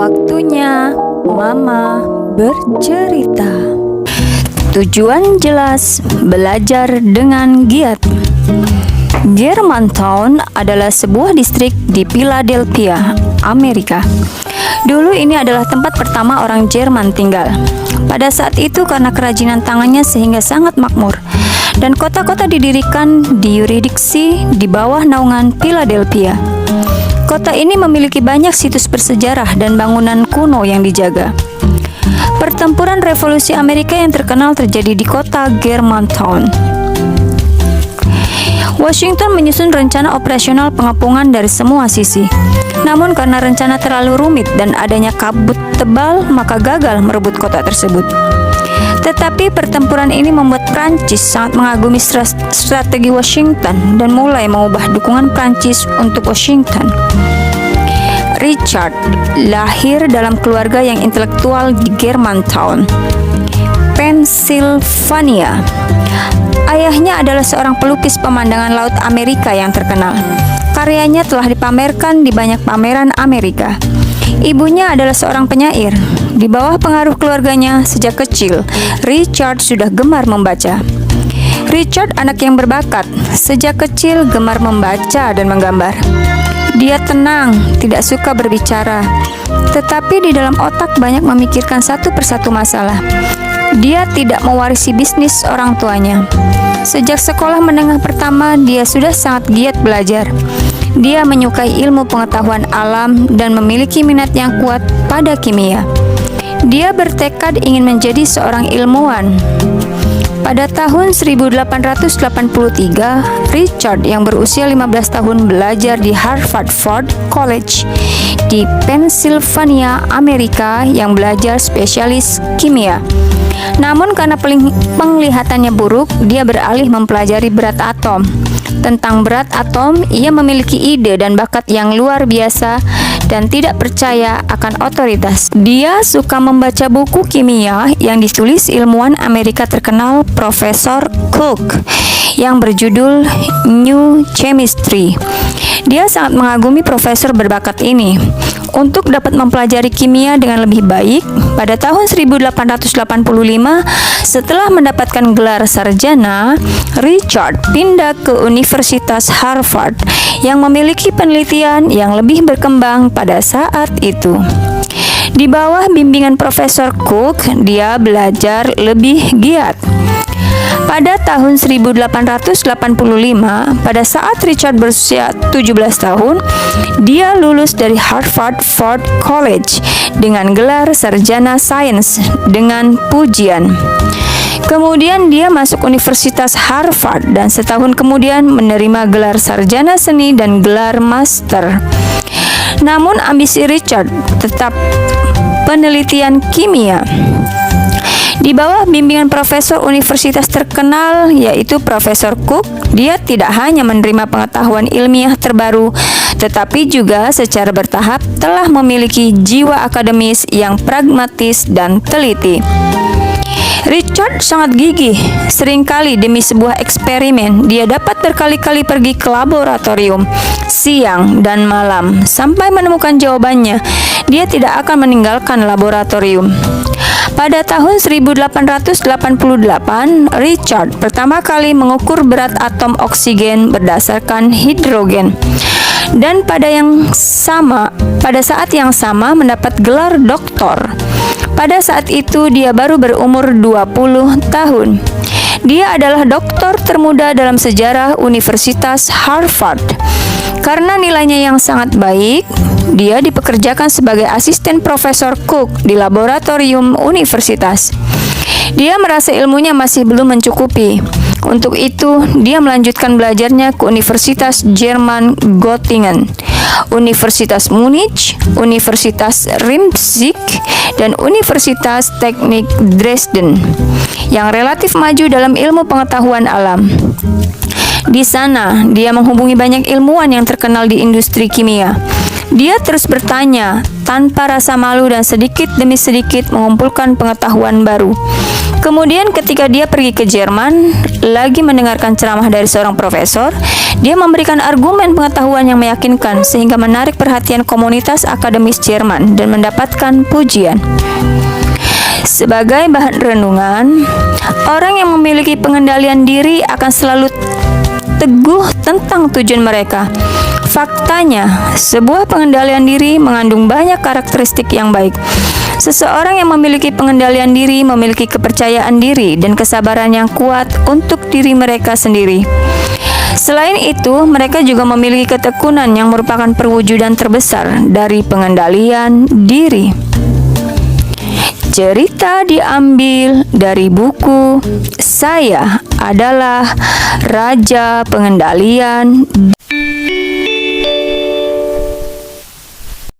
Waktunya Mama bercerita. Tujuan jelas, belajar dengan giat. Germantown adalah sebuah distrik di Philadelphia, Amerika. Dulu ini adalah tempat pertama orang Jerman tinggal. Pada saat itu karena kerajinan tangannya sehingga sangat makmur. Dan kota-kota didirikan di yurisdiksi di bawah naungan Philadelphia. Kota ini memiliki banyak situs bersejarah dan bangunan kuno yang dijaga. Pertempuran Revolusi Amerika yang terkenal terjadi di kota Germantown. Washington menyusun rencana operasional pengepungan dari semua sisi. Namun karena rencana terlalu rumit dan adanya kabut tebal, maka gagal merebut kota tersebut. Tetapi pertempuran ini membuat Prancis sangat mengagumi strategi Washington dan mulai mengubah dukungan Prancis untuk Washington. Richard lahir dalam keluarga yang intelektual di Germantown, Pennsylvania. Ayahnya adalah seorang pelukis pemandangan laut Amerika yang terkenal. Karyanya telah dipamerkan di banyak pameran Amerika. Ibunya adalah seorang penyair. Di bawah pengaruh keluarganya sejak kecil, Richard sudah gemar membaca. Richard anak yang berbakat, sejak kecil gemar membaca dan menggambar. Dia tenang, tidak suka berbicara, tetapi di dalam otak banyak memikirkan satu persatu masalah. Dia tidak mewarisi bisnis orang tuanya. Sejak sekolah menengah pertama, dia sudah sangat giat belajar. Dia menyukai ilmu pengetahuan alam dan memiliki minat yang kuat pada kimia. Dia bertekad ingin menjadi seorang ilmuwan. Pada tahun 1883, Richard yang berusia 15 tahun belajar di Harvard College di Pennsylvania, Amerika yang belajar spesialis kimia. Namun karena penglihatannya buruk, dia beralih mempelajari berat atom. Tentang berat atom, ia memiliki ide dan bakat yang luar biasa dan tidak percaya akan otoritas. Dia suka membaca buku kimia yang ditulis ilmuwan Amerika terkenal Profesor Cook yang berjudul New Chemistry. Dia sangat mengagumi profesor berbakat ini. Untuk dapat mempelajari kimia dengan lebih baik, pada tahun 1885, setelah mendapatkan gelar sarjana, Richard pindah ke Universitas Harvard yang memiliki penelitian yang lebih berkembang pada saat itu. Di bawah bimbingan Profesor Cook, dia belajar lebih giat. Pada tahun 1885, pada saat Richard berusia 17 tahun, dia lulus dari Harvard College dengan gelar sarjana sains dengan pujian. Kemudian dia masuk Universitas Harvard dan setahun kemudian menerima gelar sarjana seni dan gelar master. Namun ambisi Richard tetap penelitian kimia. Di bawah bimbingan profesor universitas terkenal yaitu Profesor Cook, dia tidak hanya menerima pengetahuan ilmiah terbaru, tetapi juga secara bertahap telah memiliki jiwa akademis yang pragmatis dan teliti. Richard sangat gigih. Seringkali demi sebuah eksperimen, dia dapat berkali-kali pergi ke laboratorium siang dan malam sampai menemukan jawabannya. Dia tidak akan meninggalkan laboratorium. Pada tahun 1888, Richard pertama kali mengukur berat atom oksigen berdasarkan hidrogen. Dan pada saat yang sama mendapat gelar doktor. Pada saat itu dia baru berumur 20 tahun. Dia adalah doktor termuda dalam sejarah Universitas Harvard. Karena nilainya yang sangat baik, dia dipekerjakan sebagai asisten Profesor Cook di laboratorium universitas. Dia merasa ilmunya masih belum mencukupi. Untuk itu, dia melanjutkan belajarnya ke Universitas Jerman Göttingen, Universitas Munich, Universitas Leipzig, dan Universitas Teknik Dresden, yang relatif maju dalam ilmu pengetahuan alam. Di sana, dia menghubungi banyak ilmuwan yang terkenal di industri kimia. Dia terus bertanya, tanpa rasa malu dan sedikit demi sedikit mengumpulkan pengetahuan baru. Kemudian ketika dia pergi ke Jerman, lagi mendengarkan ceramah dari seorang profesor, dia memberikan argumen pengetahuan yang meyakinkan sehingga menarik perhatian komunitas akademis Jerman dan mendapatkan pujian. Sebagai bahan renungan, orang yang memiliki pengendalian diri akan selalu teguh tentang tujuan mereka. Faktanya, sebuah pengendalian diri mengandung banyak karakteristik yang baik. Seseorang yang memiliki pengendalian diri memiliki kepercayaan diri dan kesabaran yang kuat untuk diri mereka sendiri. Selain itu, mereka juga memiliki ketekunan yang merupakan perwujudan terbesar dari pengendalian diri. Cerita diambil dari buku Saya Adalah Raja Pengendalian